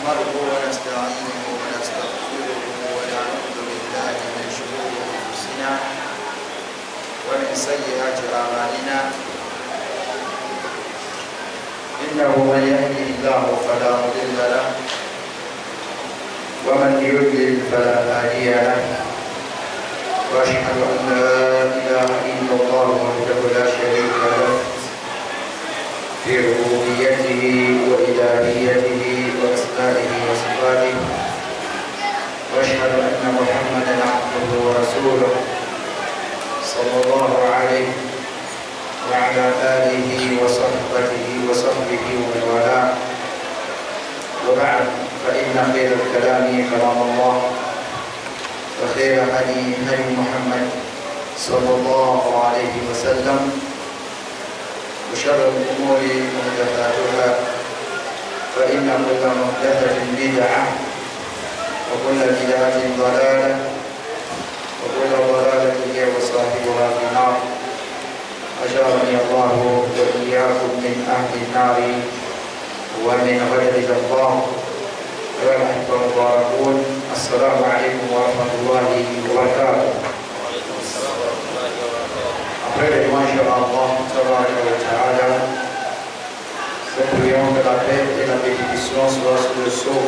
نحمده ونستعينه ونستغفره ونعوذ بالله من شرور أنفسنا ومن سيئات أعمالنا إنه من يهده الله فلا مضل له ومن يضلل فلا هادي له وأشهد أن لا إله إلا الله وحده لا شريك له في ربوبيته وإلهيته وأسمائه وصفاته وأشهد أن محمدا عبده ورسوله صلى الله عليه وعلى آله وصحبه ومن والاه وبعد فإن خير الكلام كلام الله وخير هدي محمد صلى الله عليه وسلم وشر الأمور محدثاتها فإن كل محدثة بدعة وكل بدعة ضلالة وكل ضلالة هي وصاحبها في النار أجارني الله وإياكم من أهل النار ومن غضب الله. أيها الأحبة المباركون، السلام عليكم ورحمة الله وبركاته. Après les louanges à Allah, nous prions que la paix et la bénédiction soient sous le sceau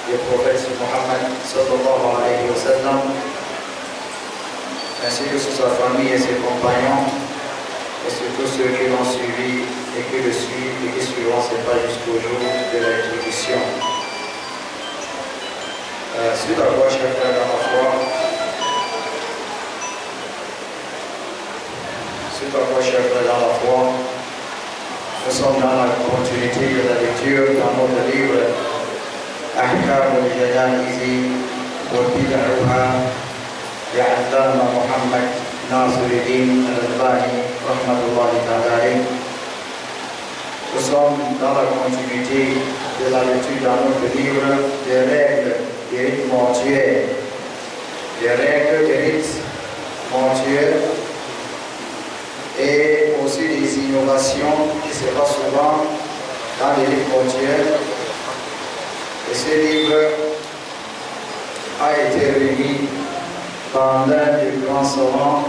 du prophète Mohammed sallallahu alayhi wa sallam, ainsi que sur sa famille et ses compagnons, et sur tous ceux qui l'ont suivi et qui le suivent et qui suivront ses pas jusqu'au jour de la résurrection. Suite à quoi, chers frères dans la foi, nous sommes dans la continuité de la lecture dans notre livre Ahkam al-Janaiz wa Bid'uha d'Allama Muhammad Nasiruddin al-Albani rahmatullahi ta'ala alayh. Nous sommes dans la continuité de la lecture dans notre livre des règles des rites mortuaires. Des règles des rites mortuaires et aussi des innovations qui se passent souvent dans les rites mortuaires. Et ce livre a été remis par l'un des grands savants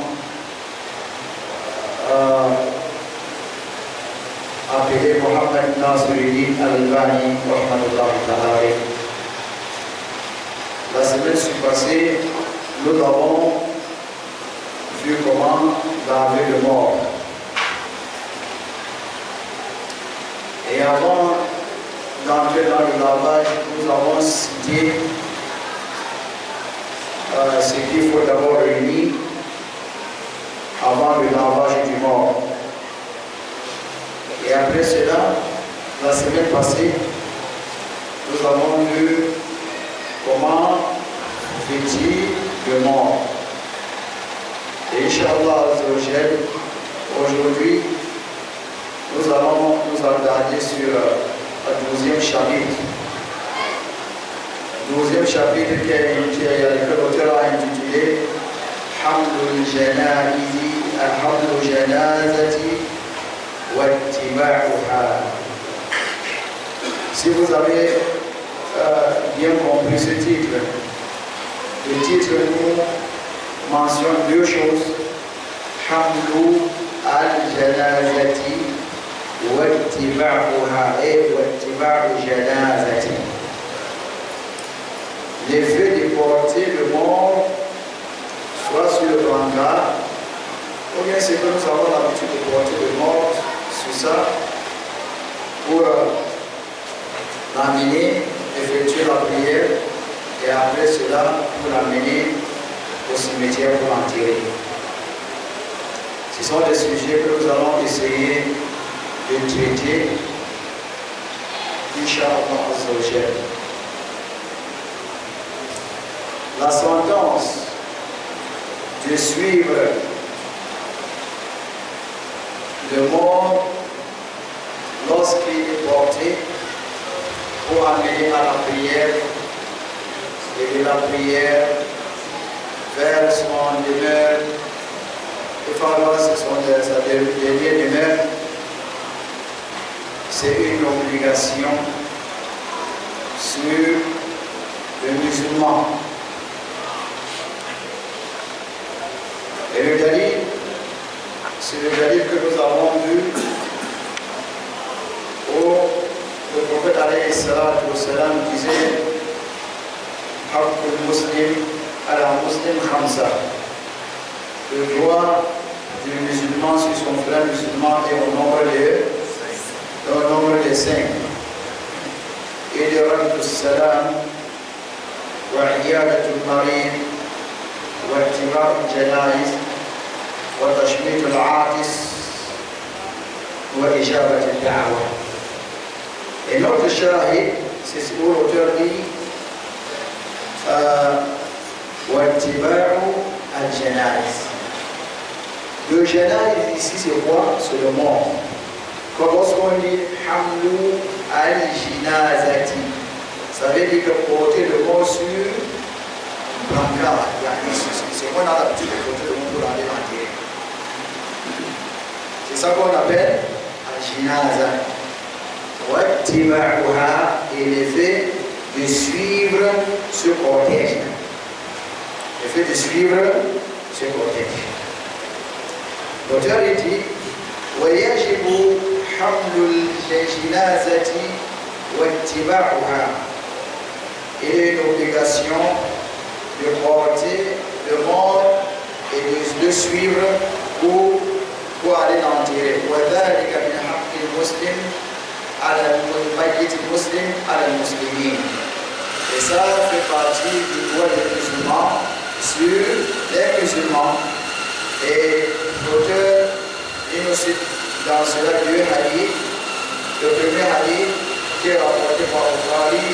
appelé Mohammed Nasiruddin al-Albani rahmatullahi ta'ala alayh. La semaine passée, nous avons vu comment laver le mort. Et avant d'entrer dans le lavage, nous avons cité ce qu'il faut d'abord réunir avant le lavage du mort. Et après cela, la semaine passée, nous avons vu comment vêtir le mort. Et Inch'Allah, aujourd'hui, nous allons nous attarder sur le 12e chapitre. Le 12e chapitre que l'auteur a intitulé Hamdul Janazati wa Ittiba'uha. Si vous avez bien compris ce titre, le titre nous mentionne deux choses: Hamdu al-Janazati wa Ittiba'uha et wa Ittiba'u Janazati. L'effet de porter le mort soit sur le brancard, ou bien c'est que nous avons l'habitude de porter le mort sur ça pour l'amener, effectuer la prière, et après cela pour l'amener au cimetière pour l'enterrer. Ce sont des sujets que nous allons essayer de traiter, Inch'Allah Azzawajal. La sentence de suivre le mort lorsqu'il est porté pour amener à la prière, et de la prière vers son demeure, et par là, sa dernière demeure, c'est une obligation sur le musulman. Et le dalil, c'est le dalil que nous avons vu où le prophète alayhi salatu wa salam disait Haqqul muslim ala muslim khamsa. Le droit du musulman sur son frère musulman est au nombre de 5. Et de raddu salam wa iyadatul marid wa ittiba'ul janaiz wa tashmitul aatis wa ijabatul da'wa. Et notre shahid, c'est ce que l'auteur dit wa ittiba'ul janaiz. Le janaiz ici c'est quoi? C'est le mort. Quand on dit hamlu al-jinazati, ça veut dire que porter le mort sur un brancard, c'est qu'on a l'habitude de porter le mort pour aller l'enterrer. C'est ça qu'on appelle al-jinaza. Et le fait de suivre ce cortège. Le fait de suivre ce cortège. L'auteur dit ويجب حمل الجنازة واتباعها. Il est une obligation de porter le mort et de le suivre pour aller l'enterrer. وذلك من حق المسلم على الميت المسلم على المسلمين. Et ça fait partie du droit des musulmans sur les musulmans. Et l'auteur il nous cite dans cela deux hadiths. Le premier hadith qui est rapporté par Bukhari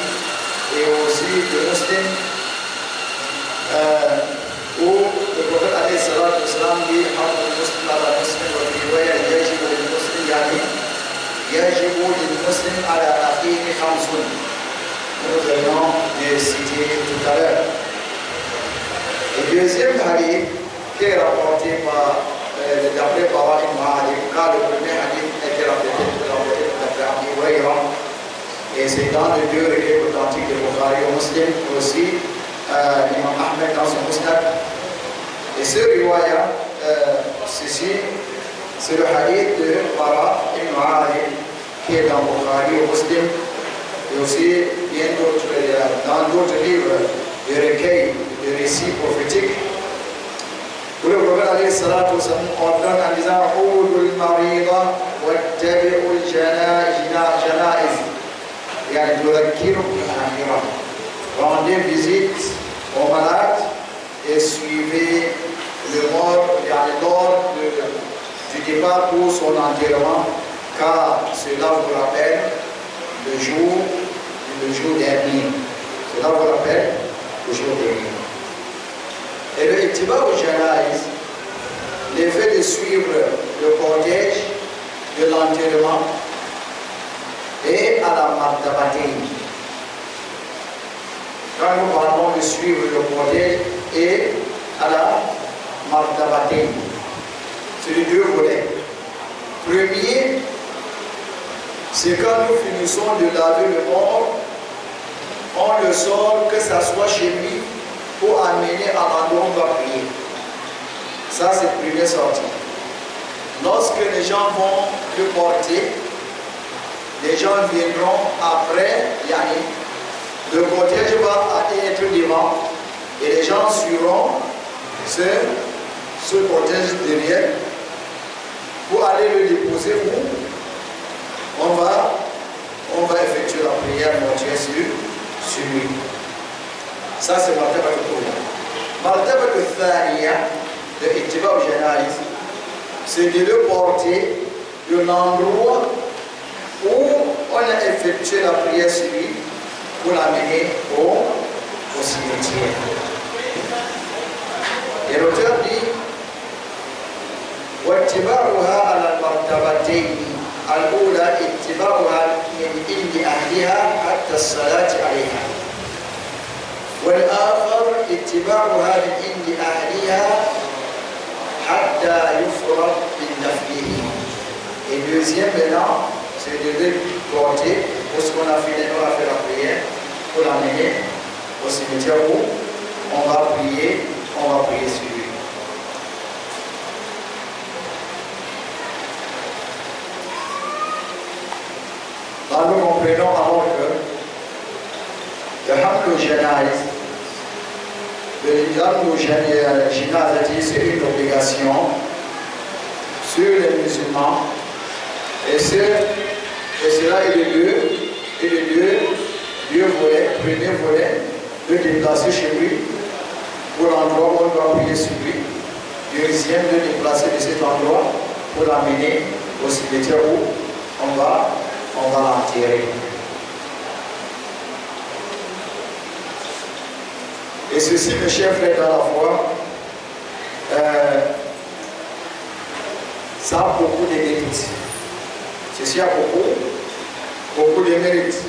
et aussi de Muslim, où le prophète alayhi salatu wa salam dit Haqqul muslim ala muslim wa fi riwaya yajibu lil muslim yani yajibu lil muslim ala akhihi khamsun. Nous venons de citer tout à l'heure. Le deuxième hadith qui est rapporté par d'après Bara ibn Malik, car le premier hadith était rapporté par Abu Huraira, et c'est dans les deux recueils authentiques de Bukhari et Muslim, aussi Imam Ahmed dans son Musnad. Et ce riwaya, ceci, c'est le hadith de Bara ibn Malik qui est dans Bukhari et Muslim, et aussi bien d'autres, dans d'autres livres de recueils, de récits prophétiques. Où le prophète alayhi salatu wa sallam ordonne en disant Oudul marida wattabi'ul janaiz. Yani tudhakkirukum al-akhirah. Rendez visite aux malades et suivez le mort, l'ordre du départ pour son enterrement, car cela vous rappelle le jour dernier. Cela vous rappelle le jour dernier. Et le ittiba au janaiz, l'effet de suivre le cortège de l'enterrement et à la martabatin. Quand nous parlons de suivre le cortège et à la martabatin, c'est les deux volets. Premier, c'est quand nous finissons de laver le mort, on le sort, que ça soit chez lui, pour amener à l'endroit où on va prier. Ça, c'est la première sortie. Lorsque les gens vont le porter, les gens viendront après, le cortège va être devant et les gens suivront ce cortège derrière pour aller le déposer où on va effectuer la prière mortuaire sur lui. Ça, c'est martaba al-Ula. Martaba al-Thaniya, de Ittiba al-Janaiz, c'est de le porter de l'endroit où on a effectué la prière sur lui pour l'amener au cimetière. Et l'auteur dit واتباعها على المرتبتين الأولى اتباعها من عند أهلها حتى الصلاة عليها والآخر اتباعها من عند أهلها حتى يفرغ من دفنه. Et deuxième maintenant, c'est de le porter, parce qu'on a fait la prière, pour l'amener au cimetière où on va prier sur lui. Là, nous comprenons alors que le hamlu janaïs, c'est une obligation sur les musulmans et cela est de deux volets. Premier volet, de déplacer chez lui pour l'endroit où on doit prier sur lui. Deuxième, de déplacer de cet endroit pour l'amener au cimetière où on va l'enterrer. Et ceci, mes chers frères dans la foi, ça a beaucoup de mérites. Ceci a beaucoup de mérites.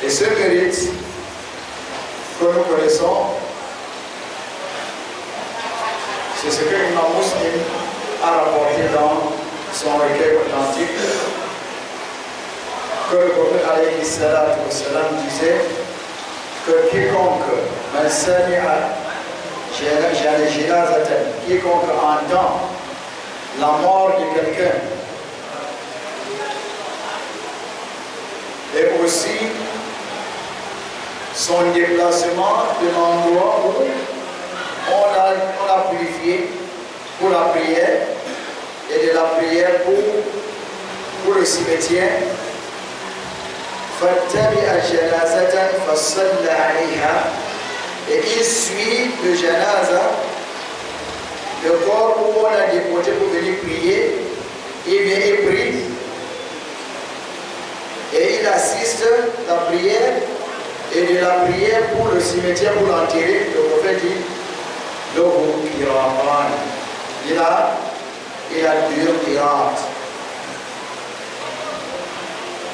Et ce mérite que nous connaissons, c'est ce que l'imam Muslim a rapporté dans son recueil authentique, que le prophète alayhi salatu wa salam disait que quiconque entend la mort de quelqu'un et aussi son déplacement de l'endroit où on l'a purifié pour la prière et de la prière pour le cimetière. Et il suit le janaza, le corps où on a déposé pour venir prier, il vient et prie et il assiste à la prière. Et de la prière pour le cimetière, pour l'enterrer, le prophète dit, il a deux pirates.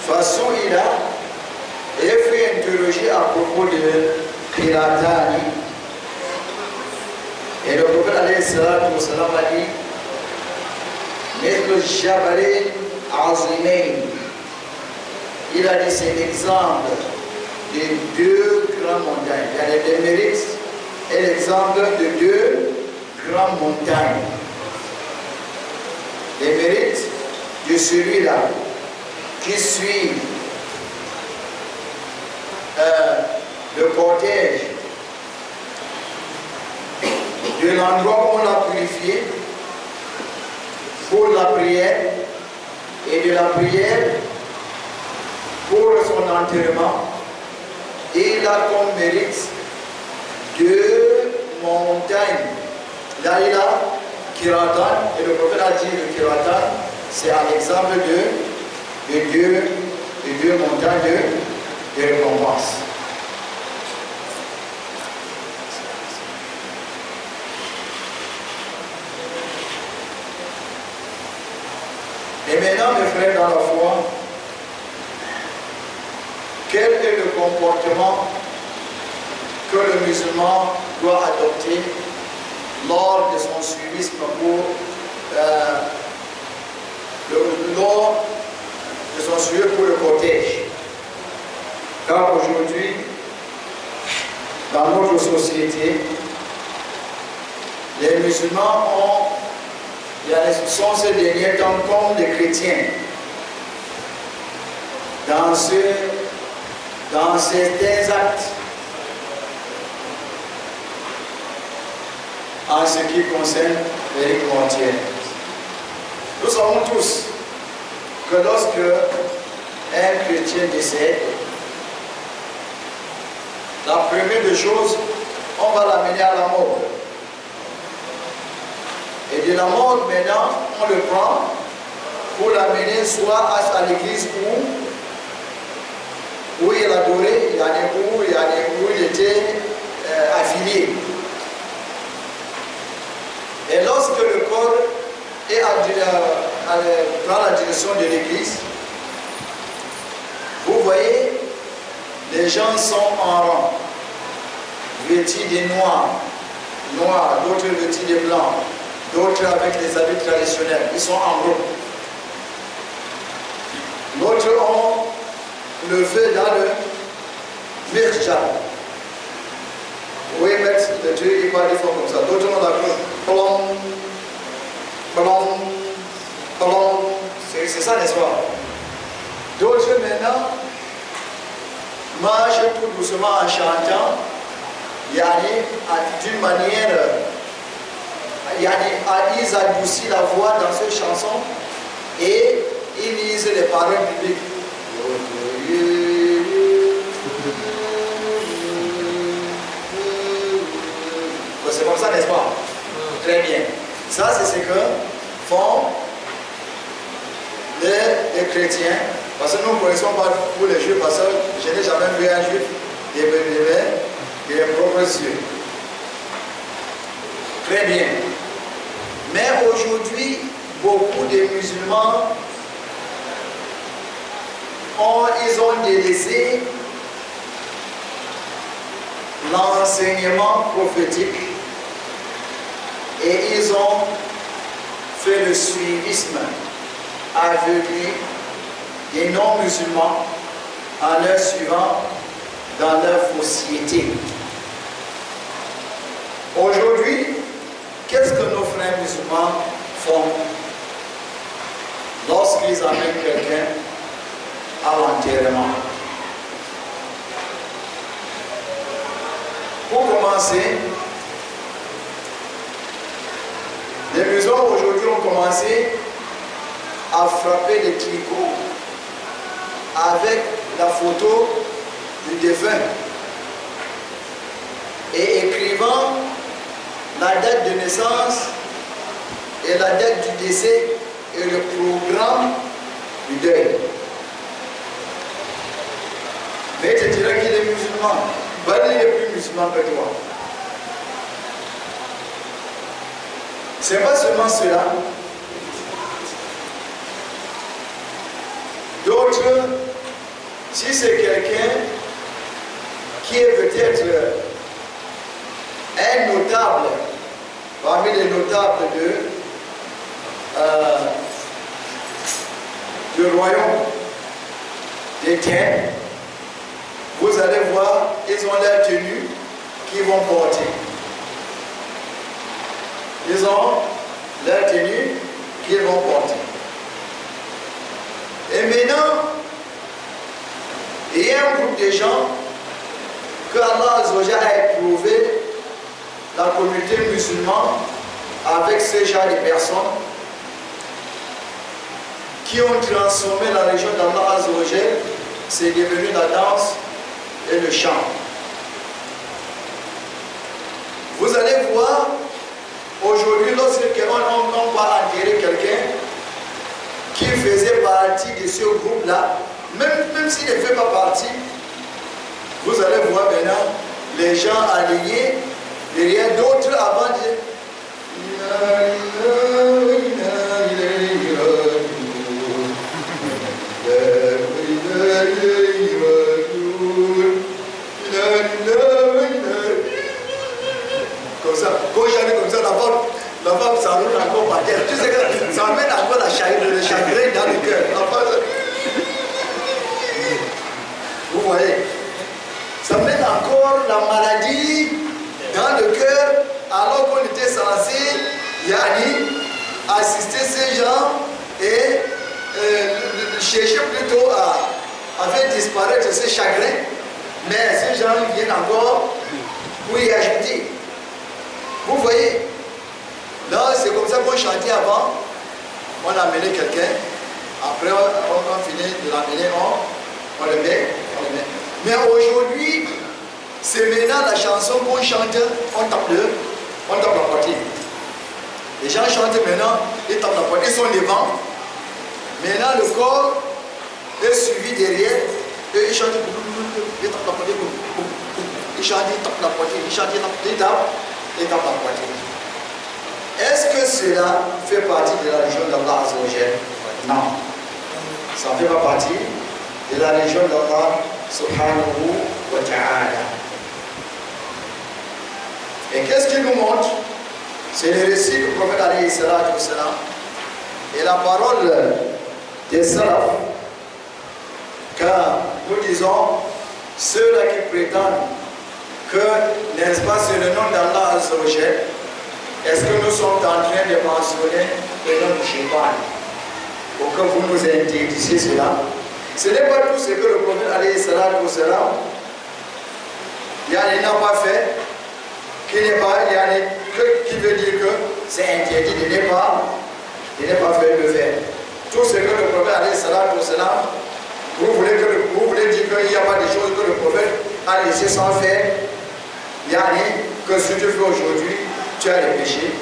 Façon il a fait interroger à propos de piratani. Et le prophète alayhi salatu wa salam a dit, Mithlu Jabali Azimain. Il a dit c'est l'exemple de deux grandes montagnes. Il y a les mérites et l'exemple de deux grandes montagnes. Les mérites de celui-là qui suit le cortège de l'endroit où on l'a purifié pour la prière et de la prière pour son enterrement. Il a comme mérite deux montagnes. Là, il a Kiratan, et le prophète a dit le Kiratan, c'est un exemple de deux montagnes de récompense. Et maintenant, mes frères dans la foi, quel est le comportement que le musulman doit adopter lors de son suivisme lors de son suivi pour le cortège? Car aujourd'hui, dans notre société, les musulmans sont ces derniers temps comme des chrétiens dans certains actes en ce qui concerne les rites mortuaires. Nous savons tous que lorsque un chrétien décède, la première des choses, on va l'amener à la mort. Et de la mort, maintenant, on le prend pour l'amener soit à l'église où il adorait, où il était affilié. Et lorsque le corps est dans la direction de l'église, vous voyez, les gens sont en rang, vêtus de noir, d'autres vêtus de blanc, d'autres avec les habits traditionnels, ils sont en groupe. D'autres ont le feu dans le mirjal. Oui, mettre le truc, il va des fois comme ça. D'autres on l'appelle plomb, plomb, plomb. C'est ça, n'est-ce pas? D'autres maintenant marchent tout doucement en chantant, d'une manière, ils adoucissent la voix dans cette chanson et ils lisent les paroles bibliques. C'est comme ça, n'est-ce pas? Très bien. Ça, c'est ce que font les chrétiens. Parce que nous ne connaissons pas pour les juifs, parce que je n'ai jamais vu un juif qui est les propres yeux. Très bien. Mais aujourd'hui, beaucoup de musulmans ils ont délaissé l'enseignement prophétique et ils ont fait le suivisme aveuglé des non-musulmans en leur suivant dans leur fausseté. Aujourd'hui, qu'est-ce que nos frères musulmans font lorsqu'ils amènent quelqu'un à l'enterrement? Pour commencer, les musulmans aujourd'hui ont commencé à frapper les tricots avec la photo du défunt et écrivant la date de naissance et la date du décès et le programme du deuil. Mais tu dirais qu'il est musulman. Il est plus musulman que toi. C'est pas seulement cela. D'autres, si c'est quelqu'un qui est peut-être un notable parmi les notables du royaume des terres, vous allez voir, ils ont leur tenue qu'ils vont porter. Ils ont leur tenue qu'ils vont porter. Et maintenant, il y a un groupe de gens que Allah a éprouvé la communauté musulmane avec ce genre de personnes qui ont transformé la religion d'Allah Azzawajal. C'est devenu la danse et le chant. Vous allez voir, aujourd'hui, lorsqu'on va enterrer quelqu'un qui faisait partie de ce groupe-là, même s'il ne fait pas partie, vous allez voir maintenant les gens alignés derrière d'autres avant de comme ça, quand j'arrive comme ça, la femme s'enroule encore par terre. Tu sais que ça amène encore le chagrin dans le cœur. Vous voyez, ça amène encore la maladie dans le cœur, alors qu'on était censé assister ces gens et chercher plutôt à faire disparaître ces chagrins. Mais ces gens viennent encore pour y ajouter. Vous voyez, là c'est comme ça qu'on chantait avant. On a amené quelqu'un, après on finit de l'amener, on le met. Mais aujourd'hui, c'est maintenant la chanson qu'on chante, on tape la poitrine. Les gens chantent maintenant, ils tapent la poitrine, ils sont devant. Maintenant le corps est suivi derrière, et ils chantent, ils tapent la poitrine, ils chantent, ils tapent la poitrine, ils chantent, ils tapent la poitrine. Est-ce que cela fait partie de la religion d'Allah Azzawajal? Non. Ça ne fait pas partie de la religion d'Allah Subhanahu wa Ta'ala. Et qu'est-ce qu'il nous montre? C'est le récit du prophète alayhi salatu wa salam et la parole des salaf, quand nous disons, ceux-là qui prétendent que, n'est-ce pas, c'est le nom d'Allah Azzawajal, est-ce que nous sommes en train de mentionner le nom du Shaitan? Pour que vous nous interdisiez cela. Ce n'est pas tout ce que le prophète alayhi salatu wa salam, il n'a pas fait, qui n'est pas, qui veut dire que c'est interdit, il n'est pas fait le faire. Tout ce que le prophète alayhi salatu wa salam, vous voulez dire qu'il n'y a pas des choses que le prophète a laissé sans faire, que ce que tu fais aujourd'hui, tu as les péchés.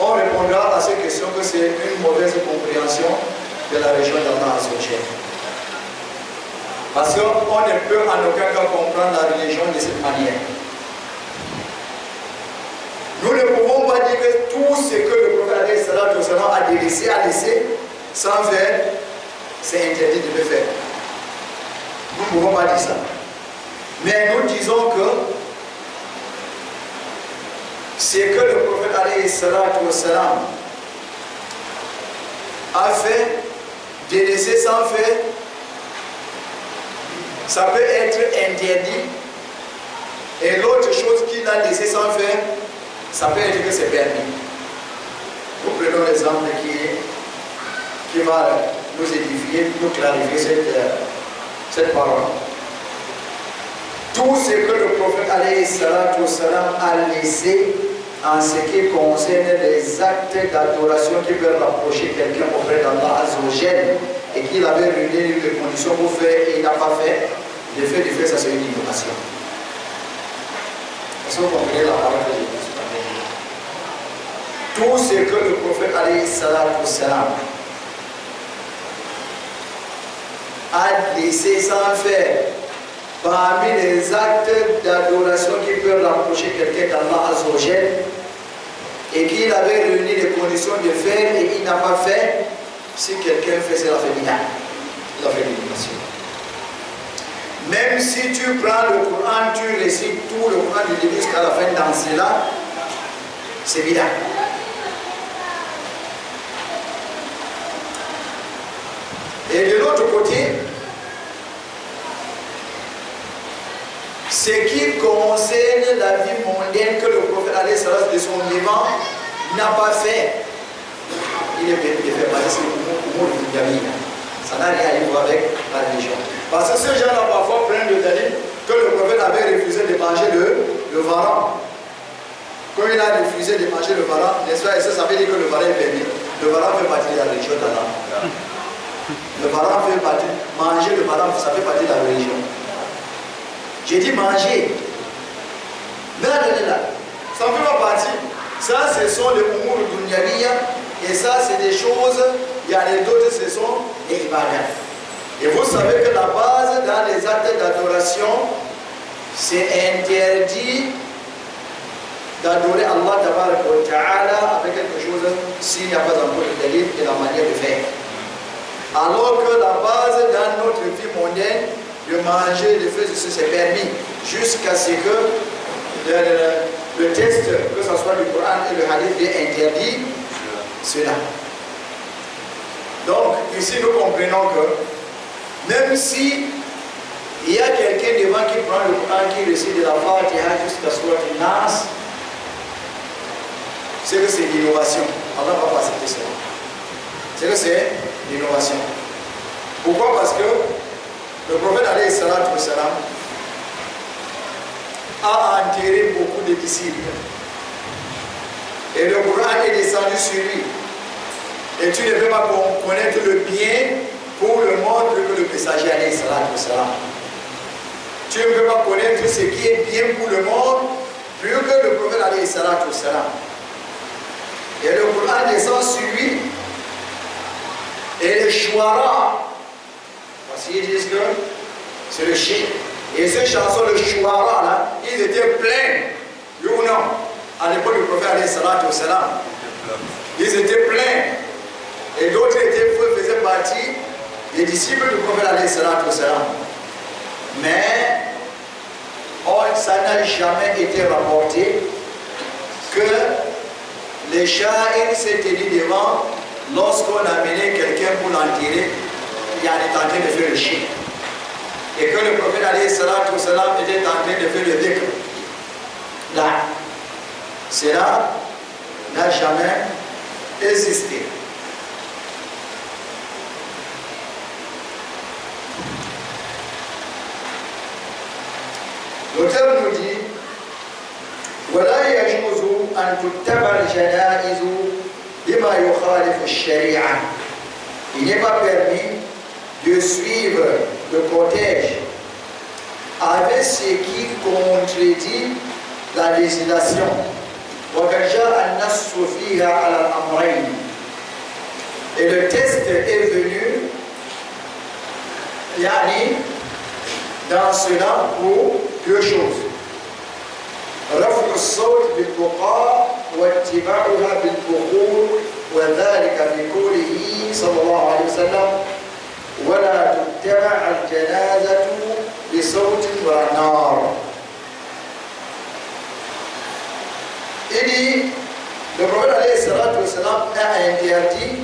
On répondra à ces questions que c'est une mauvaise compréhension de la religion d'Allah Azzawajal. Parce qu'on ne peut en aucun cas comprendre la religion de cette manière. Nous ne pouvons pas dire que tout ce que le prophète a laissé sans faire, c'est interdit de le faire. Nous ne pouvons pas dire ça. Mais nous disons que c'est que le prophète alayhi salatu wa salam a fait, de laisser sans faire, ça peut être interdit. Et l'autre chose qu'il a laissé sans faire, ça peut être que c'est permis. Nous prenons l'exemple qui va nous édifier, nous clarifier cette parole. Tout ce que le prophète alayhi salatu wa salam a laissé en ce qui concerne les actes d'adoration qui peuvent rapprocher quelqu'un auprès d'Allah Azzawajal et qu'il avait réuni les conditions pour faire et il n'a pas fait, le fait de faire ça c'est une innovation. Est-ce que vous comprenez la parole que j'ai dit? Tout ce que le prophète alayhi salatu wa salam a laissé sans faire parmi les actes d'adoration qui peuvent rapprocher quelqu'un d'Allah Azzawajal et qu'il avait réuni les conditions de faire et il n'a pas fait, si quelqu'un fait cela, il a fait l'innovation. Même si tu prends le Coran, tu récites tout le Coran du début jusqu'à la fin dans cela, c'est bien. Et de l'autre côté, ce qui concerne la vie mondaine que le prophète alayhi salatu de son vivant n'a pas fait, il est permis de faire parce que ça n'a rien à voir avec la religion. Parce que ces gens-là parfois prennent le dalil que le prophète avait refusé de manger le varan. Comme il a refusé de manger le varan, n'est-ce pas? Et ça veut dire que le varan est permis. Le varan fait partie de la religion d'Allah. Le varan fait partie, manger le varan, ça fait partie de la religion. J'ai dit manger. Mais là, ça ne fait pas partie. Ça, ce sont les umur dunyawiya. Et ça, c'est des choses, il y a les d'autres, ce sont les ibadats. Et vous savez que la base dans les actes d'adoration, c'est interdit d'adorer Allah Ta'ala avec quelque chose s'il n'y a pas encore de dalil et la manière de faire. Alors que la base dans notre vie mondaine, de manger, de faire ceci, c'est permis, jusqu'à ce que le texte, que ce soit du Coran et le hadith, est interdit cela. Donc, ici, nous comprenons que même si il y a quelqu'un devant qui prend le Coran, qui récite de la Fatiha jusqu'à ce qu'il nasse, c'est que c'est l'innovation. Allah ne va pas accepter cela. C'est que c'est l'innovation. Pourquoi? Parce que le prophète alayhi salatu wa salam a enterré beaucoup de disciples. Et le Coran est descendu sur lui. Et tu ne peux pas connaître le bien pour le monde que le messager alayhi salatu wa salam. Tu ne peux pas connaître ce qui est bien pour le monde plus que le prophète alayhi salatu wa salam. Et le Coran descend sur lui. Et les Shuara, parce qu'ils disent que c'est le chien. Et ces chansons, le Shuara, là, ils étaient pleins, oui ou non, à l'époque du prophète alayhi salatu wa salam. Ils étaient pleins. Et d'autres faisaient partie des disciples du prophète alayhi salatu wa salam. Mais ça n'a jamais été rapporté que les sha'ir s'étaient dit devant lorsqu'on amenait quelqu'un pour l'enterrer, il y en était en train de faire le chien. Et que le prophète alayhi salatu wassalam était en train de faire le dhikr. Là, cela n'a jamais existé. L'auteur nous dit ولا يجوز أن تتبع الجنائز بما يخالف الشريعة. Il n'est pas permis de suivre le cortège avec ce qui contredit la législation. وقد جاء النص فيها على الأمرين. Et le texte est venu يعني dans cela pour deux choses. رفع الصوت بالبقاء واتباعها بالبخور وذلك في قوله صلى الله عليه وسلم ولا تتبع الجنازة بصوت ونار. Il dit, le prophète alayhi salatu wassalam a interdit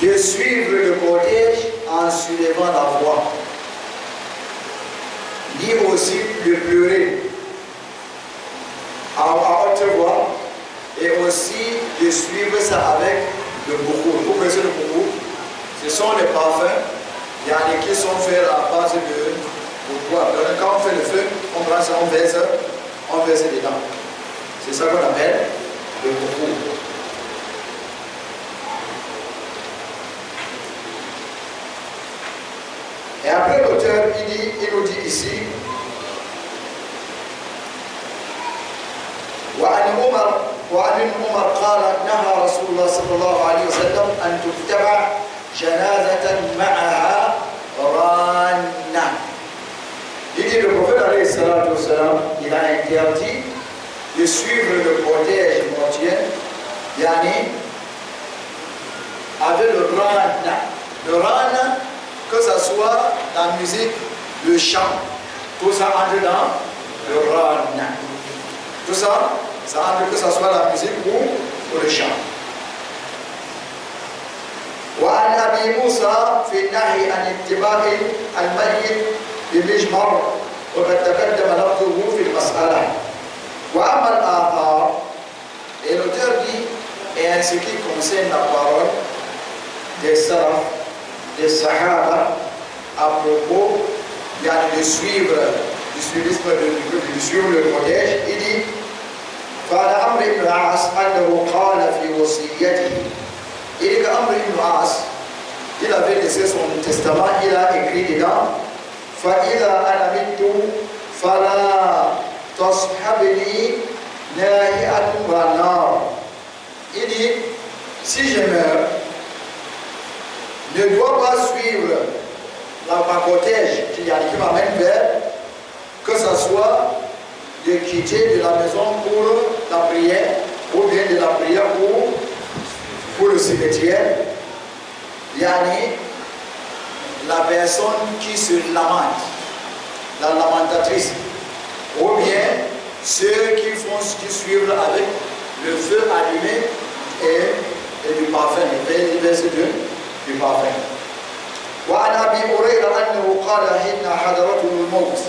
de suivre le cortège en soulevant la voix, ni aussi de pleurer à haute voix, et aussi de suivre ça avec le boukhou. Vous connaissez le boukhou? Ce sont les parfums, il y en a qui sont faits à base de bois. Quand on fait le feu, on prend ça, on verse dedans. C'est ça qu'on appelle le boukhou. Et après l'auteur, il nous dit ici وعن عمر قال نهى رسول الله صلى الله عليه وسلم أن تتبع جنازة معها رانة. Il dit le prophète alayhi salatu wassalam, il a interdit de suivre le cortège mortuaire, yani avec le rana. Le rana, que ce soit la musique, le chant, tout ça entre dans le rana. Tout ça, ça entre que ce soit la musique ou le chant. وعن أبي موسى في النهي عن اتباع الميت بمجمر وقد تقدم لفظه في المسألة. وأما الآثار, et l'auteur dit, et en ce qui concerne la parole des salaf, des sahaba, à propos de suivre le cortège, il dit قال عمرو بن العاص أنه قال في وصيته. Il dit qu'Amr ibn al-As, il avait laissé son testament, il a écrit dedans فإذا أنا مت فلا تصحبني ناهئة والنار. Il dit, si je meurs, ne dois pas suivre ma cortège qui m'amène vers, que ce soit de quitter de la maison pour la prière, ou bien de la prière pour le cimetière. Yani, la personne qui se lamente, la lamentatrice, ou bien ceux qui suivent avec le feu allumé et du parfum, le verset du parfum. وعن أبي هريرة أنه قال حين حضرته الموت.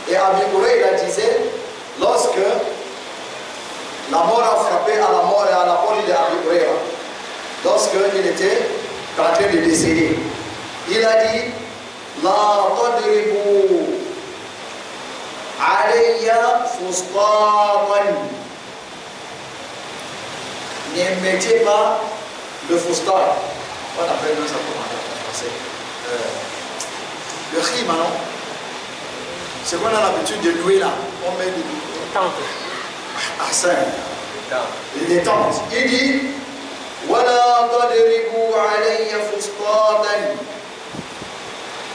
Et Abi Huraira disait, lorsque la mort a frappé à la mort et à la porte d'Abi Huraira, lorsqu'il était en train de décéder, il a dit La tadribu alayya fustatan. Ne mettez pas le fustat. On appelle ça comment en français? Le khima, non? C'est qu'on a l'habitude de louer là. On met des tentes. Ah, ça. Des tentes. Il dit Wala tadribu alayya fustatan.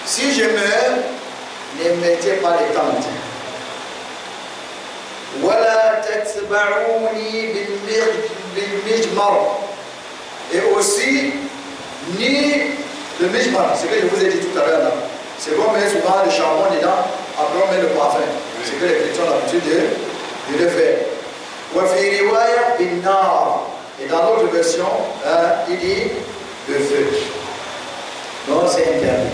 Si je meurs, ne mettez pas les tentes. Wala tatba'uni bil mijmar. Et aussi, ni le mijmar, c'est ce que je vous ai dit tout à l'heure là. C'est qu'on met souvent le charbon dedans, après on met le parfum. C'est que les chrétiens ont l'habitude de le faire. Et Et dans l'autre version, il dit le feu. Non, c'est interdit.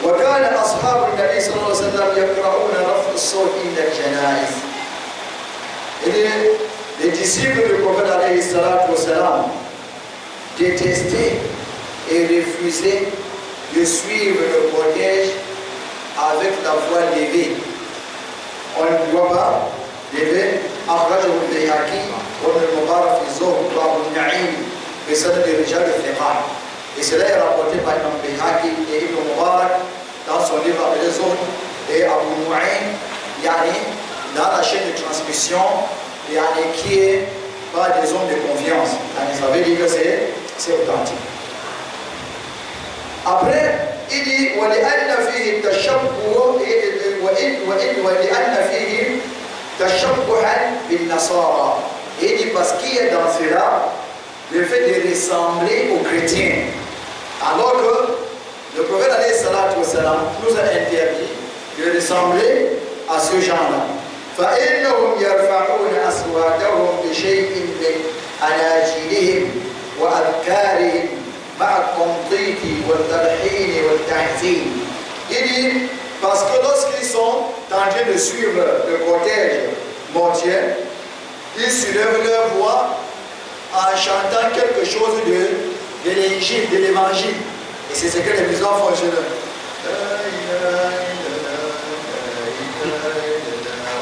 وكان أصحاب النبي صلى الله عليه وسلم يقرؤون رفع الصوت عند الجنائز. Et les disciples du prophète alayhi salatu wassalam détestaient et refusaient de suivre le cortège avec la voix levée. On ne doit pas lever. أخرجه البيهقي وابن المبارك في الزهد وأبو النعيم بسند رجال الثقات. Et cela est rapporté par Imam Bihaki et Ibn Mubarak dans son livre appelé Zuhd et Abu Nu'aym, yani dans la chaîne de transmission, yani qui est par des hommes de confiance. Yani ça veut dire que c'est authentique. Après, il dit وَلِأَنَّ فِيهِ التَّشَبُّهُ وَلِأَنَّ فِيهِ تَشَبُّهًا بِالنَّصَارَى. Il dit parce qu'il y a dans cela le fait de ressembler aux chrétiens. Alors que le prophète alayhi salatu wassalam nous a interdit de ressembler à ce genre-là. فإنهم يرفعون أصواتهم بشيء من أناجيلهم وأذكارهم مع التنطيط والتلحين والتحزين. Il dit parce que lorsqu'ils sont en train de suivre le cortège mortier, ils soulèvent leur voix en chantant quelque chose de l'évangile, de l'évangile. Et c'est ce que les musulmans font chez eux.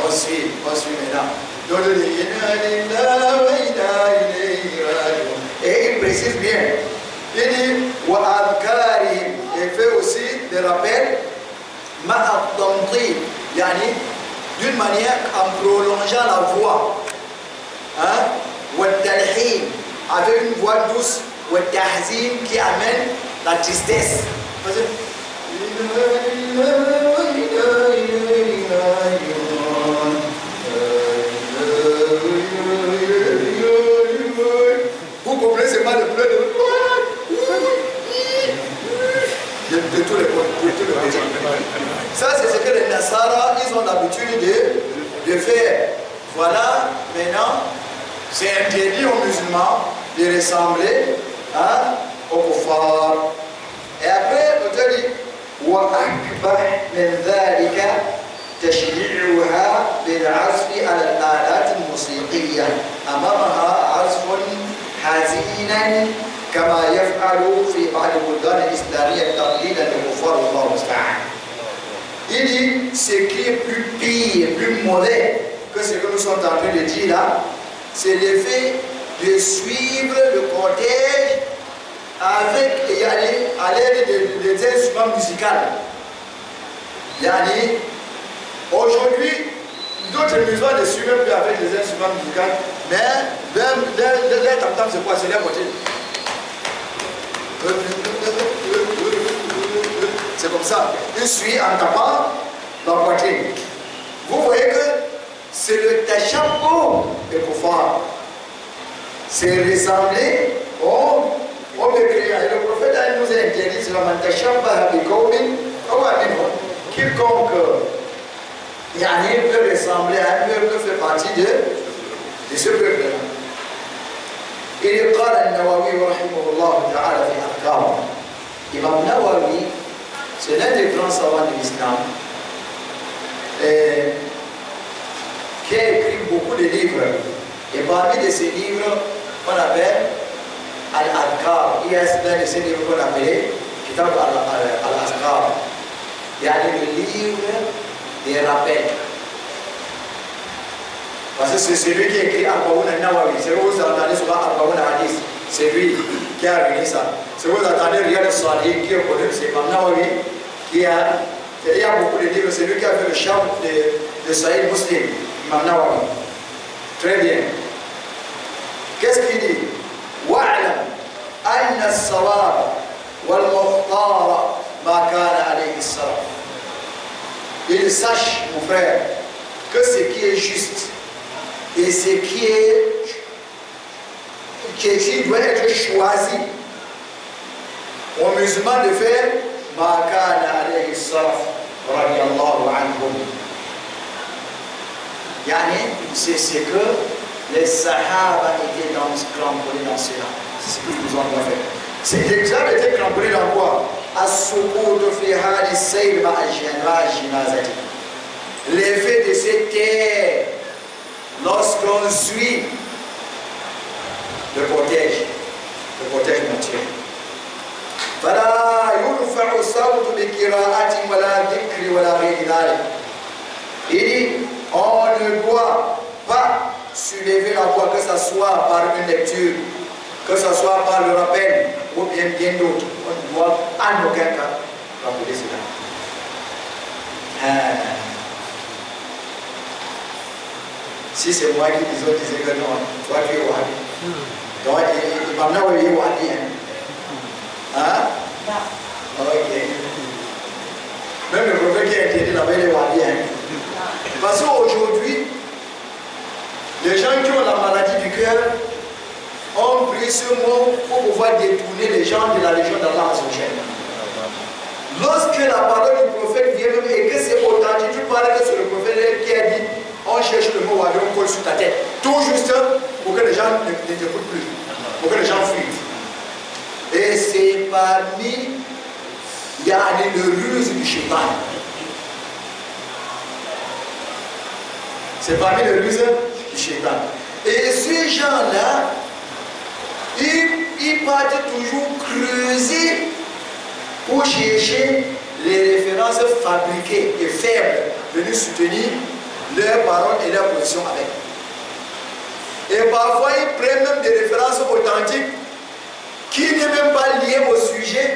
On suit maintenant. Et il précise bien. Il dit, il fait aussi des rappels, d'une manière en prolongeant la voix. Avec une voix douce, qui amène la tristesse. Vous comprenez, c'est pas le pleur de tous les points. Ça, c'est ce que les Nasara, ils ont l'habitude de faire. Voilà, maintenant, c'est interdit aux musulmans de ressembler au kuffar. Et après, l'auteur dit وأكبر من ذلك تشجيعها بالعزف على الآلات الموسيقية أمامها عزف حزينا كما يفعل في بعض البلدان الإسلامية تقليدا للكفار والله المستعان. Il dit ce qui est plus pire, plus mauvais que ce que nous sommes en train de dire là, c'est le fait de suivre le cortège avec à l'aide des instruments musicaux. Yani, aujourd'hui, d'autres musulmans ne suivent plus avec les instruments musicaux, mais leur tam-tam c'est quoi? C'est leur côté. C'est comme ça. Ils suivent en tapant dans la poitrine. Vous voyez que c'est le tachabou de kuffar. C'est ressembler au mécréant. Et le prophète nous a interdit cela. Quiconque peut ressembler à un peuple fait partie de ce peuple-là. Et قال النووي رحمه الله تعالى في أحكامه. Imam Nawawi, c'est l'un des grands savants de l'islam qui a écrit beaucoup de livres. Et parmi de ces livres, on appelle Al-Adkar. Il y a un de ces livres qu'on appelait Kitab Al-Azkar. Il y a le livre des rappels. Parce que c'est celui qui a écrit Al-Baoun al-Nawawi. C'est vous entendez souvent Al-Baoun al-Hadith. C'est lui qui a réuni ça. Si vous entendez Riyad al-Salihin qui est connu, c'est Imam Nawawi qui a. Il y a beaucoup de livres, c'est lui qui a fait le chant de Sahih Muslim, Imam Nawawi. Très bien. Qu'est-ce qu'il dit? Wa'lam anna as-sawab wal mukhtar ma kana alayhi as-salaf. Il sache, mon frère, que ce qui est juste et ce qui doit être choisi aux musulmans de faire ma kana alayhi as-salaf radiyallahu anhum. Yani, c'est ce que Les Sahaba étaient cramponnés dans cela. C'est ce que nous avons fait. Ces exemples étaient cramponnés dans quoi? L'effet de cette terre, lorsqu'on suit le cortège montier. Il dit, on ne doit pas soulever la voix, que ce soit par une lecture, que ce soit par le rappel, ou bien d'autres. On ne doit en aucun cas rappeler cela. Si c'est moi qui disais que non, toi tu es Wahhabi. Donc, il m'a dit Wahhabi. Hein? Ok. Même le prophète qui a été là-bas, il est Wahhabi. Parce qu'aujourd'hui, les gens qui ont la maladie du cœur ont pris ce mot pour pouvoir détourner les gens de la religion d'Allah Azzawajal. Lorsque la parole du prophète vient même et que c'est authentique, tu parles que c'est le prophète qui a dit, on cherche le mot Wahhabi, on colle sur ta tête. Tout juste pour que les gens ne t'écoutent plus, pour que les gens fuient. Et c'est parmi le ruse du shaitan. C'est parmi les ruses du shaitan. Et ces gens-là, ils partent toujours creuser pour chercher les références fabriquées et faibles, venir soutenir leurs paroles et leurs positions avec. Et parfois, ils prennent même des références authentiques qui n'est même pas liées au sujet.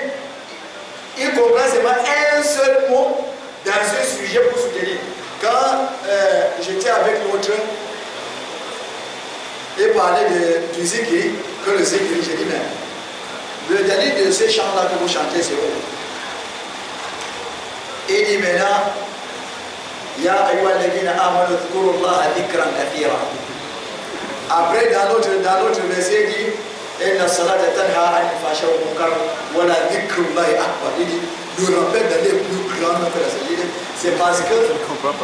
Ils comprennent seulement un seul mot dans ce sujet pour soutenir. Quand j'étais avec l'autre et parlait du zikri, que le zikri, j'ai dit, mais le dernier de ces chants-là que vous chantez, c'est où? Il dit maintenant, Ya ayyuhalladhina amanu dhkurullaha dhikran kathira. Après, dans l'autre verset, il dit, Inna salata tanha anil fahsha'i wal munkar wa la dhikrullahi akbar. Il dit, nous rappelle d'aller plus grand que la salle. C'est parce que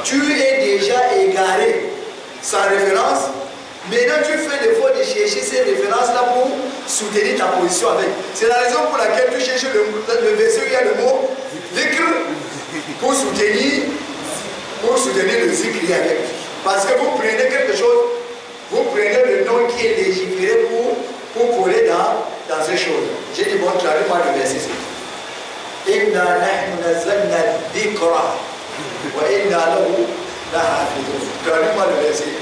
tu es déjà égaré sans référence. Maintenant, tu fais l'effort de chercher ces références-là pour soutenir ta position avec. C'est la raison pour laquelle tu cherches le verset où il y a le mot dhikr pour soutenir le zikri avec. Parce que vous prenez quelque chose, vous prenez le nom qui est légiféré pour coller dans ces choses. J'ai dit, bon, traduis-moi le verset. Inna nahnu nazzalna dhikra wa inna lahu lahafizun. Traduis-moi le verset.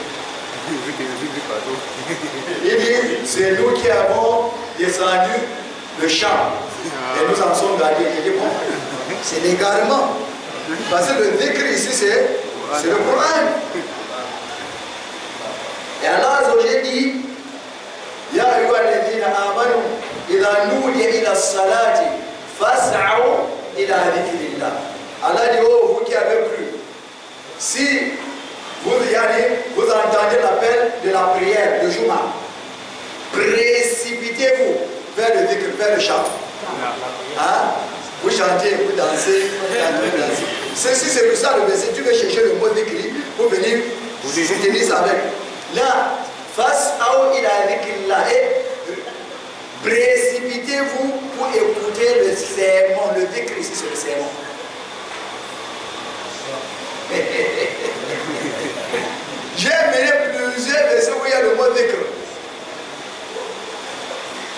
Il dit, c'est nous qui avons descendu le chant et nous en sommes gardés. Il dit, bon, c'est l'égarement. Parce que le dhikr ici, c'est le Coran. Et Allah Azzawajal dit, Ya ayyuhalladhina amanu idha nudiya ila salati fas'au ila dhikrillah. Allah dit, oh, vous qui avez cru, si vous entendez l'appel de la prière de Juma, précipitez-vous vers le dhikr, vers le chant. Hein? Vous chantez, vous dansez, Ceci, c'est pour ça le verset. Tu veux chercher le mot dhikr pour venir soutenir ça avec. Là, face à il a dhikrillah, précipitez-vous pour écouter le sermon. Le dhikr ici, c'est le sermon. J'ai mené plusieurs versets où il y a le mot dhikr.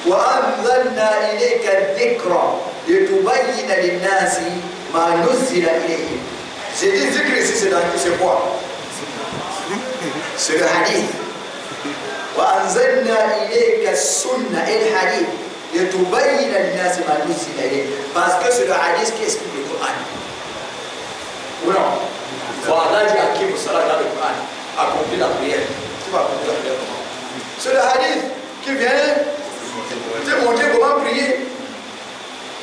وأنزلنا إليك الذكر لتبين للناس ما نزل إليهم. C'est dit dhikr ici, c'est quoi? C'est le hadith. وأنزلنا إليك السنة الحديث لتبين للناس ما نزل إليهم. Parce que c'est le hadith qui explique le Coran. Ou non? Voilà, dit à qui vous sera dans le Coran. Accomplir la prière. Tu vas accomplir la prière comment? C'est le hadith qui vient te montrer comment prier.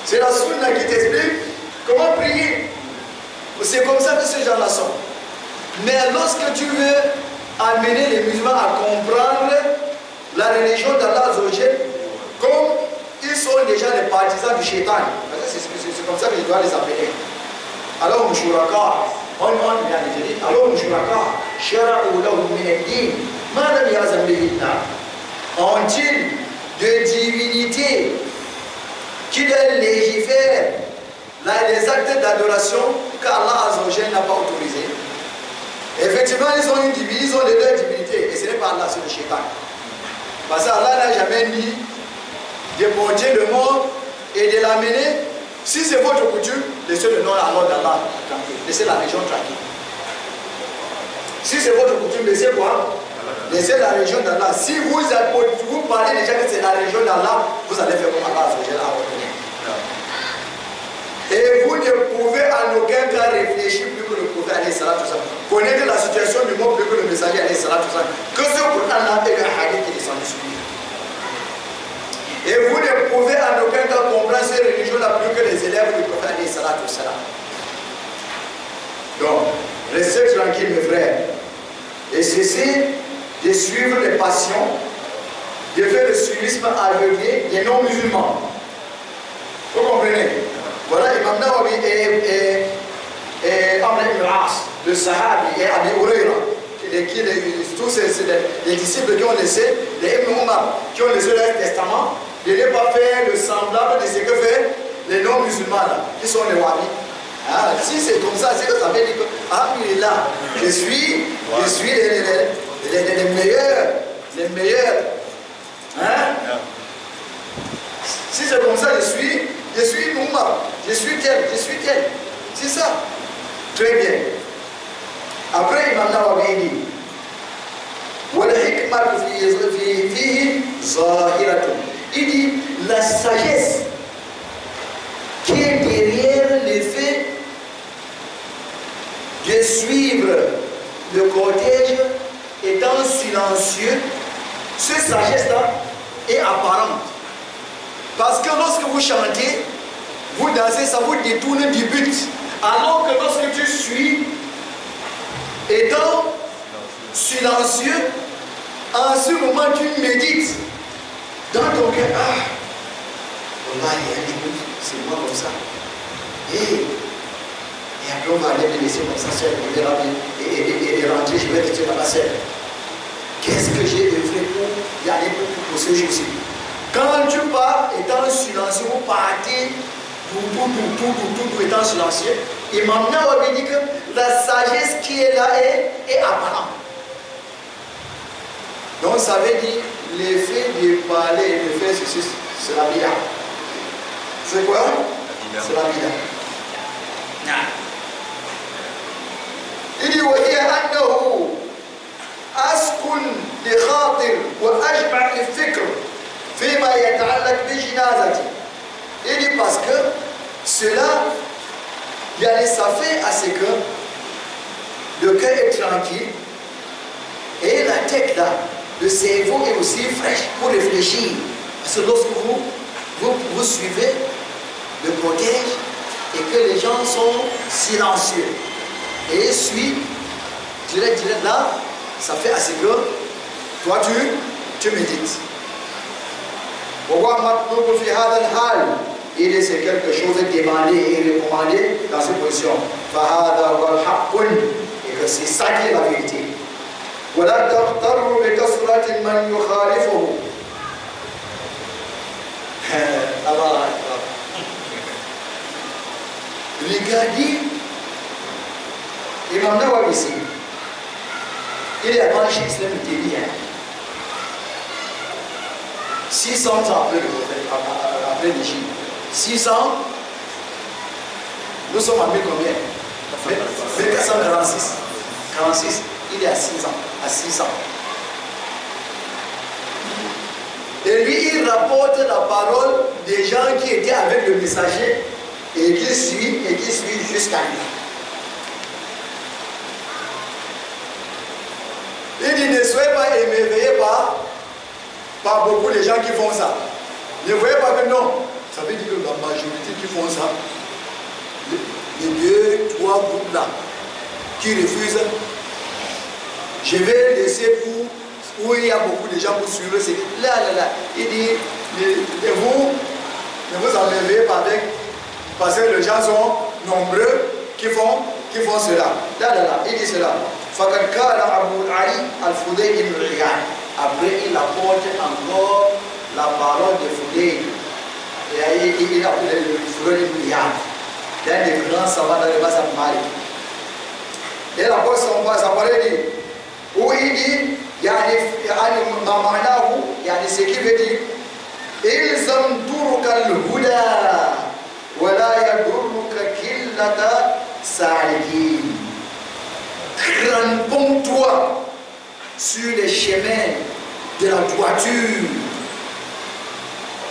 C'est la sunna qui t'explique comment prier. C'est comme ça que ces gens-là sont. Mais lorsque tu veux amener les musulmans à comprendre la religion d'Allah Azzawajal, comme ils sont déjà les partisans du shaitan, c'est comme ça que je dois les appeler. Alors, Mouchouraka, on vient de dire, alors Mouchouraka, Shara'u lahu min ad-din Madame Yazamihina, ont-ils de divinités qui leur légifèrent les actes d'adoration qu'Allah Azzawajal n'a pas autorisés? Effectivement, ils ont une divinité, ils ont de leurs divinités, et ce n'est pas Allah, c'est le shaitan. Parce qu'Allah n'a jamais dit de porter le monde et de l'amener. Si c'est votre coutume, laissez le nom à Allah d'Allah tranquille, laissez la région tranquille. Si c'est votre coutume, laissez quoi? Laissez la région d'Allah. Si vous parlez déjà que c'est la région d'Allah, vous allez faire comme Allah a ordonné. Et vous ne pouvez en aucun cas réfléchir plus que le prophète alayhi salatu wa sallam. Connaître la situation du monde plus que le messager alayhi salatu wa sallam. Que ce Coran-là et le hadith qui descendent dessus. Et vous ne pouvez en aucun cas comprendre ces religions-là plus que les élèves du prophète alayhi salatu wa sallam. Donc, restez tranquilles mes frères. Et cessez de suivre les passions, de faire le suivisme aveuglé des non-musulmans. Vous comprenez? Voilà, Imam Nawawi et Amr ibn al-As, le Sahabi et Abi Hurayra, tous les disciples qui ont laissé, les Ibn Umar, qui ont laissé leur testament, de ne pas faire le semblable de ce que font les non-musulmans, qui sont les Wahhabis. Ah, si c'est comme ça, c'est que ça veut dire que, ah, il est là, je suis les meilleurs. Hein? Si c'est comme ça, je suis Moumar, je suis tel. C'est ça. Très bien. Après, Imam Nawawi dit, il dit, la sagesse qui est derrière le fait de suivre le cortège étant silencieux, cette sagesse-là est apparente. Parce que lorsque vous chantez, vous dansez, ça vous détourne du but. Alors que lorsque tu suis, étant silencieux, en ce moment tu médites dans ton cœur. Ah, voilà, il y a un jour, c'est moi comme ça. Et après on va aller me laisser comme ça, seul, et rentrer, je vais rester dans la selle. Qu'est-ce que j'ai œuvré pour y aller pour ce jour-ci? Quand tu pars étant silencieux, vous partez tout étant silencieux. Imam Nawawi dit que la sagesse qui est là est apparente. Donc ça veut dire l'effet de parler et de faire ceci, c'est la bida. C'est quoi? C'est la bida. Il dit وهي أنه أسكن لخاطر وأجمع الفكر فيما يتعلق بجنازتي. Il dit parce que cela, ça fait à ce que le cœur est tranquille et la tête là, le cerveau est aussi fraîche pour réfléchir. Parce que lorsque vous suivez le cortège et que les gens sont silencieux et suivent direct là, ça fait à ce que toi tu médites. Il est quelque chose demandé et recommandé dans cette position. Et que c'est ça qui est la vérité. Regardez, Imam Nawawi ici, il est à grand chez l'islam de 600 ans après le prophète, après l'Égypte. 600, nous sommes en 1000 combien? 1446. 46, il est à 600. Et lui, il rapporte la parole des gens qui étaient avec le messager et qui suivent jusqu'à lui. Il dit, ne soyez pas émerveillés par beaucoup de gens qui font ça. Ne voyez pas que non. Ça veut dire que la majorité qui font ça, les 2-3 groupes là, qui refusent, je vais laisser où il y a beaucoup de gens pour suivre, c'est là. Il dit, ne vous émerveillez pas avec, parce que les gens sont nombreux qui font cela. Là, il dit cela. فقد قال أبو علي الفضيل بن عيان. Après, il apporte encore la parole de Fudayl. Il a appelé le Fudayl ibn Iyad, l'un des grands savants dans le mazhab Maliki. Et la parole, sa parole dit, où il dit, ce qui veut dire, ilzam turuka al-huda wa la yadurruka killata salikin. Cramponne-toi sur les chemins de la droiture.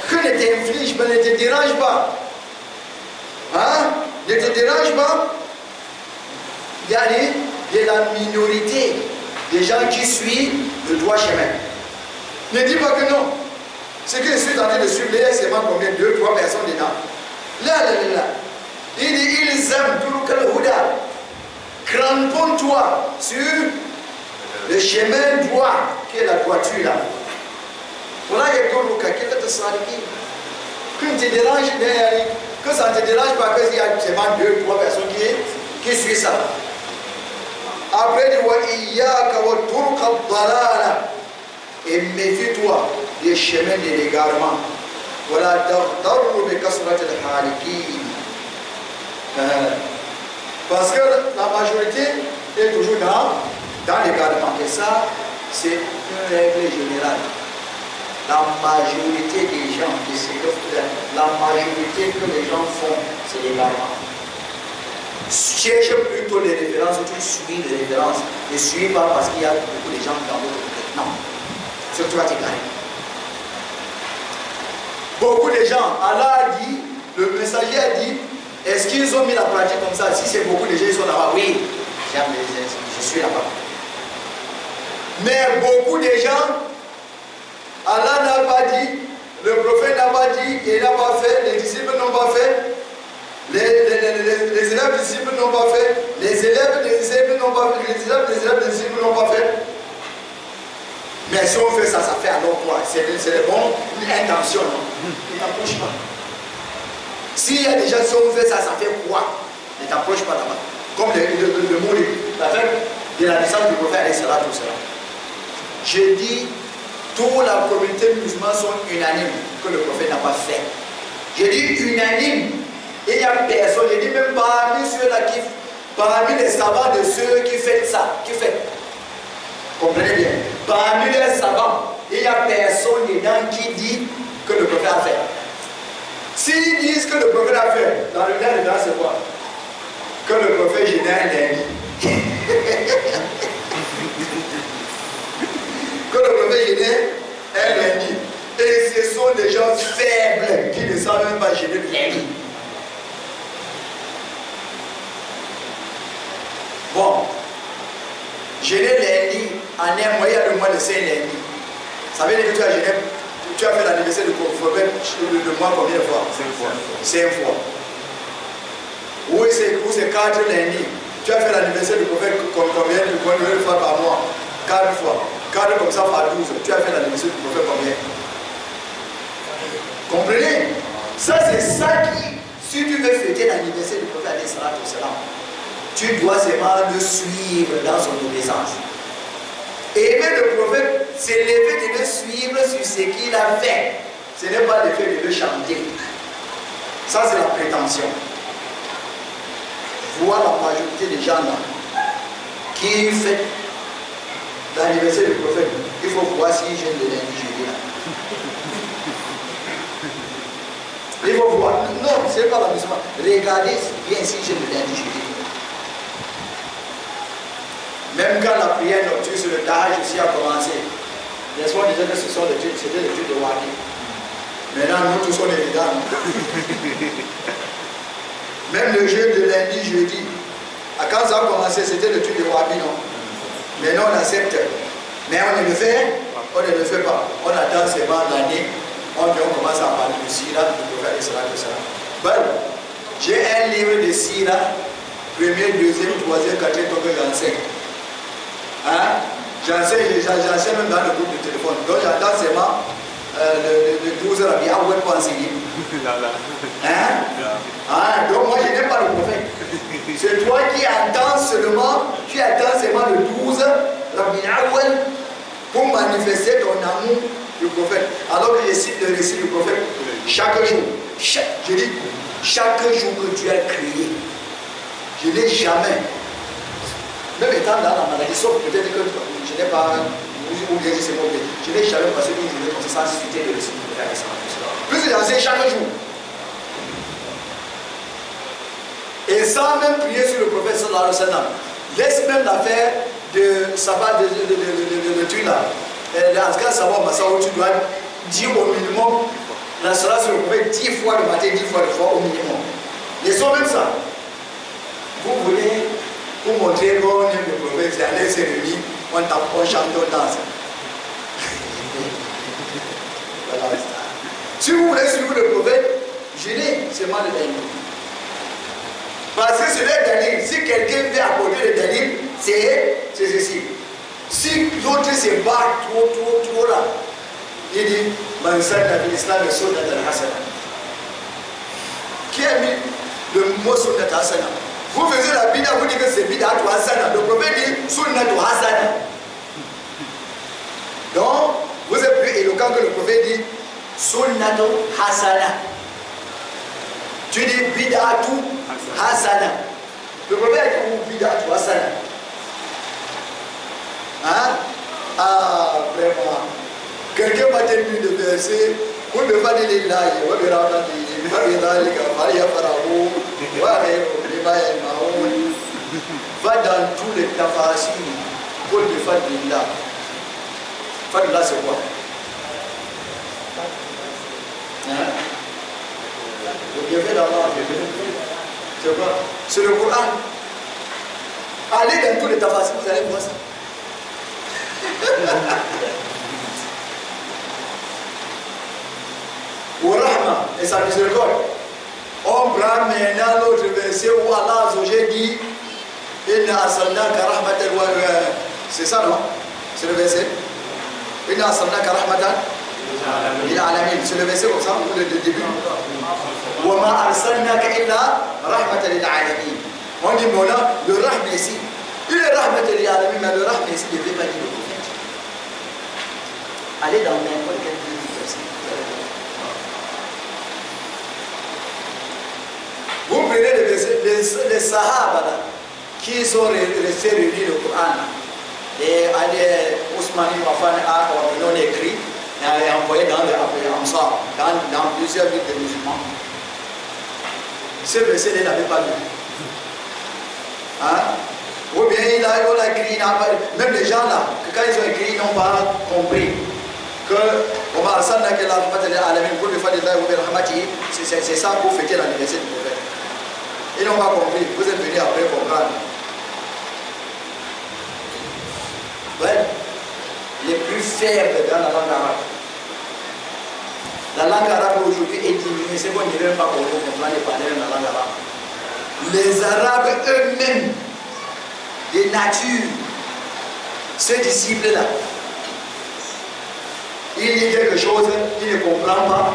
Que ne t'inflige pas, ne te dérange pas. Hein? Ne te dérange pas. Il y a de la minorité des gens qui suivent le droit chemin. Ne dis pas que non. Ce que je suis en train de suivre, c'est seulement combien? 2, 3 personnes dedans. Là. Il dit, ils aiment tout le huda. Cramponne-toi sur le chemin droit, qui est la droiture là. Voilà, il y a que ne te dérange, que ça ne te dérange pas qu'il y a seulement 2, 3 personnes qui suivent ça. Après, et méfie-toi des chemins de l'égarement. Voilà, parce que la majorité est toujours dans l'égarement. Et ça, c'est une règle générale. La majorité des gens, la majorité que les gens font, c'est l'égarement. Cherche plutôt les références, tu suis les références. Ne suis pas parce qu'il y a beaucoup de gens dans votre tête. Non. C'est que tu vas t'égarer. Beaucoup de gens, Allah a dit, le messager a dit, est-ce qu'ils ont mis la pratique comme ça? Si c'est beaucoup de gens, ils sont là-bas. Oui, je suis là-bas. Mais beaucoup de gens, Allah n'a pas dit, le prophète n'a pas dit, il n'a pas fait, les disciples n'ont pas fait, les élèves des disciples n'ont pas fait, les élèves des disciples n'ont pas fait, les élèves des disciples n'ont pas fait. Mais si on fait ça, ça fait alors quoi? C'est une bonne intention, non? Ne t'approche pas. S'il y a déjà, si on fait ça, ça fait quoi? Ne t'approche pas là-bas. Comme le mot la fête de la naissance du prophète, tout cela. Je dis, toute la communauté musulmane sont unanimes que le prophète n'a pas fait. Je dis unanime. Il n'y a personne, je dis même parmi ceux-là parmi les savants de ceux qui font ça, comprenez bien, parmi les savants, il n'y a personne dedans qui dit que le prophète a fait. S'ils disent que le prophète a fait, dans le cas dedans, c'est quoi? Que le prophète génère lundi. Que le prophète génère un lundi. Et ce sont des gens faibles qui ne savent même pas générer lundi. Bon, générer lundi, en un mois, il y a le mois de 5 lundi. Ça veut dire que tu as fait l'anniversaire du prophète le mois combien de fois? 5 fois. 5 fois. Oui, c'est 4 lundis. Tu as fait l'anniversaire du prophète combien de fois par mois? 4 fois. 4 comme ça par 12. Tu as fait l'anniversaire du prophète combien? Comprenez? Ça, c'est ça qui, si tu veux fêter l'anniversaire du prophète, tu dois seulement le suivre dans son obéissance. Aimer le prophète, c'est le fait de le suivre sur ce qu'il a fait. Ce n'est pas le fait de le chanter. Ça, c'est la prétention. Voir la majorité des gens là qui fêtent l'anniversaire du prophète, il faut voir s'ils gênent le lundi, jeudi là. Il faut voir. Non, ce n'est pas la musulmane. Regardez bien s'ils gênent le lundi, jeudi. Même quand la prière nocturne sur le Tahaj aussi a commencé, les soirs disaient que c'était l'étude de Wadi. Maintenant, nous tous on est dedans. Même le jeûne de lundi, jeudi, quand ça a commencé, c'était l'étude de Wadi, non? Maintenant, on accepte. Mais on ne le fait, on ne le fait pas. On attend seulement l'année, on commence à parler de Sira, du prophète etc. Bon, j'ai un livre de Sira, premier, deuxième, troisième, quatrième, donc j'enseigne. Hein? J'enseigne même dans le groupe de téléphone. Donc j'attends seulement le 12 Rabi Awel pour enseigner. Hein? Ah, donc moi je n'ai pas le prophète. C'est toi qui attends seulement, le 12 Rabi Awel pour manifester ton amour du prophète. Alors que je cite le récit du prophète chaque jour. Je dis, chaque jour que tu as créé, je n'ai jamais, même étant dans la maladie, sauf peut-être que je n'ai pas, ou bien c'est mauvais, je n'ai jamais passé une journée comme ça sans citer le récit du prophète. Plus j'enseigne chaque jour. Et sans même prier sur le prophète sallallahu alayhi wa sallam. Laisse même l'affaire de Sabbat de truc là. L'Azkar Sabbat Massaou, tu dois dire au minimum la salat sur le prophète 10 fois le matin, 10 fois le soir au minimum. Laissons même ça. Vous voulez, pour montrer qu'on aime le prophète, c'est aller se réunir, on tape, on chante, on danse. Voilà. Si vous voulez suivre le prophète, jeûnez seulement le dernier. Parce que c'est le dernier. Si quelqu'un vient à côté le dernier, c'est ceci. Si l'autre se bat trop là, il dit, Mansana de l'Islam et Sunnat al-Hasana. Qui a mis le mot Sunnat al-Hasana? Vous faisiez la bida, vous dites que c'est bida ou Hasana. Le prophète dit Sunnat al-Hasana. Donc, vous êtes plus éloquent que le prophète dit Sunnat al-Hasana. Tu dis bid'atu hasana. Le prophète dit bid'atu hasana. Hein? Ah, vraiment. Quelqu'un m'a tenu de verser. Vous ne pas dire les laïcs. Vous ne pas dire va dans tous les tafasis pour le Fadillah. Fadillah, c'est quoi? Hein? Le bienfait d'Allah, c'est quoi? C'est le Coran. Allez dans tous les tafasis, vous allez voir ça. Au Rahma et sa miséricorde. On prend maintenant l'autre verset où Allah Azza dit Inna arsalnaka rahmatan wa c'est ça non? C'est le verset. Inna arsalnaka rahmatan lil alamin. C'est le verset comme ça, le début. Wa ma arsalnaka illa rahmatan lil alamin. On dit mais là, le rahma ici. Il est rahmatan lil alamin, mais le rahma ici ne veut pas dire le prophète. Allez dans n'importe quel verset. Vous prenez les versets, les Sahaba là, qui sont restés réunis au Coran. Et Ousmane Ibn Affan a non écrit et envoyé dans les Amsar, dans plusieurs villes de musulmans. Ce verset, il n'avait pas lu. Hein? Ou bien il a écrit, même les gens là, que quand ils ont écrit, ils n'ont pas compris. Que c'est ça pour fêter l'anniversaire du prophète. Ils n'ont pas compris, vous êtes venus après comprendre. Ouais. Les plus faibles dans la langue arabe. La langue arabe aujourd'hui est diminuée, c'est qu'on ne dirait pas qu'on comprend les parler dans la langue arabe. Les Arabes eux-mêmes, de nature, ces disciples-là, il dit quelque chose, il ne comprend pas.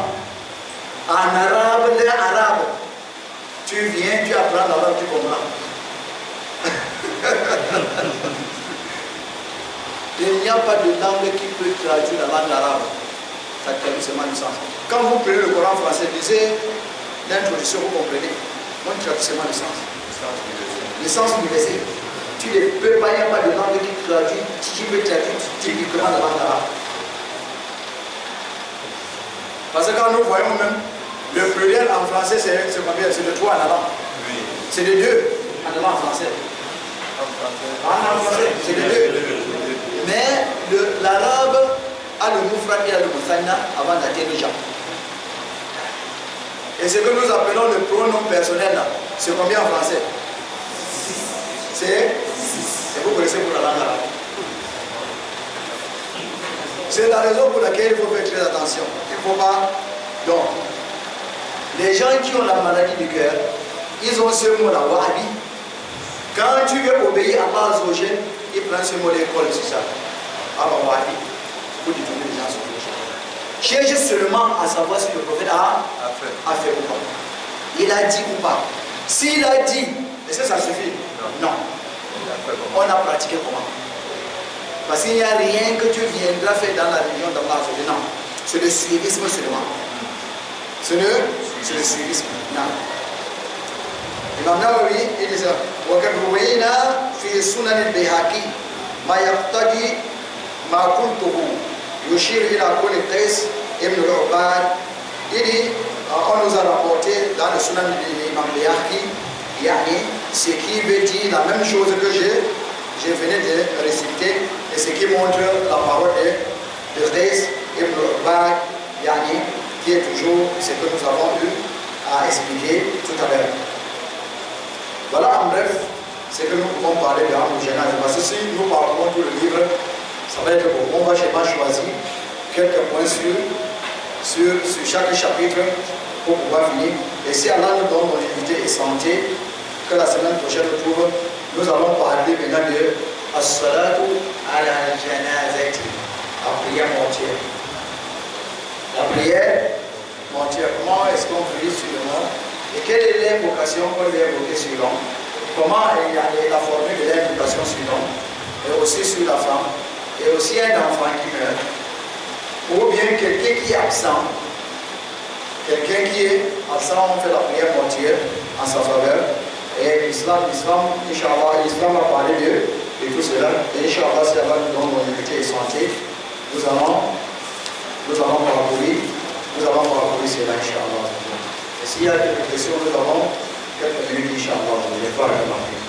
En arabe, les arabes, tu viens, tu apprends l'arabe, tu comprends. Il n'y a pas de langue qui peut traduire la langue arabe. Ça traduit seulement le sens. Quand vous prenez le Coran français, lisez l'introduction, vous comprenez. Moi, je traduis seulement le sens. Le sens universel. Tu ne peux pas, il n'y a pas de langue qui peut traduire typiquement la langue arabe. Parce que quand nous voyons même le pluriel en français, c'est combien? C'est de 3 en avant. Oui. C'est de 2 en avant en français. En français, c'est de 2. Mais l'arabe a le moufrad et le moussanna avant d'atteindre le Japon. Et ce que nous appelons le pronom personnel là, c'est combien en français? C'est vous connaissez pour la langue arabe. C'est la raison pour laquelle il faut faire très attention. Il ne faut pas. Donc, les gens qui ont la maladie du cœur, ils ont ce mot-là, wahabi. Quand tu veux obéir à Allah Azzawajal, ils prennent ce mot d'école, c'est ça. Alors, wahabi, pour détourner les gens sur les choses. Cherche seulement à savoir si le prophète a fait ou pas. Il a dit ou pas. S'il a dit, est-ce que ça suffit? Non. On a pratiqué comment? Parce qu'il n'y a rien que tu viendras faire dans la religion d'Allah. Non. C'est le suivisme seulement. C'est le suivisme. Non. Imam Nawawi, il dit ça. وَقَدْ رُوِينَا فِي سُنَنِ الْبَيْهَقِي مَا يَقْتَضِي مَا قُلْتُهُ يُشِيرُ إِلَى قَوْلِ قَيْسٍ ibn al-Ubad. Il dit, on nous a rapporté dans le Sunan de l'imam Bayhaqi, ce qui veut dire la même chose que je venais de réciter et ce qui montre la parole de Qays ibn al-Ubad, qui est toujours ce que nous avons eu à expliquer tout à l'heure. Voilà en bref ce que nous pouvons parler de l'homogénéité. Parce que si nous parlons tout le livre, ça va être bon. On va choisir quelques points sur chaque chapitre pour pouvoir finir. Et si Allah nous donne longévité et santé, que la semaine prochaine nous allons parler maintenant de as-salatu ala al-janazati, la prière mortuaire. La prière mortuaire, comment est-ce qu'on prie sur le mort et quelle est l'invocation qu'on lui a invoquée sur l'homme, comment il y a la formule de l'invocation sur l'homme et aussi sur la femme et aussi un enfant qui meurt. Ou bien quelqu'un qui est absent, on fait la prière mortuaire en sa faveur. Et l'islam, Inch'Allah, l'islam a parlé de tout cela. Et Inch'Allah, si Allah nous donne longévité et santé, nous allons parcourir cela, Inch'Allah. Et s'il y a des questions, nous avons quelques minutes, Inch'Allah. Je ne vais pas remarquer.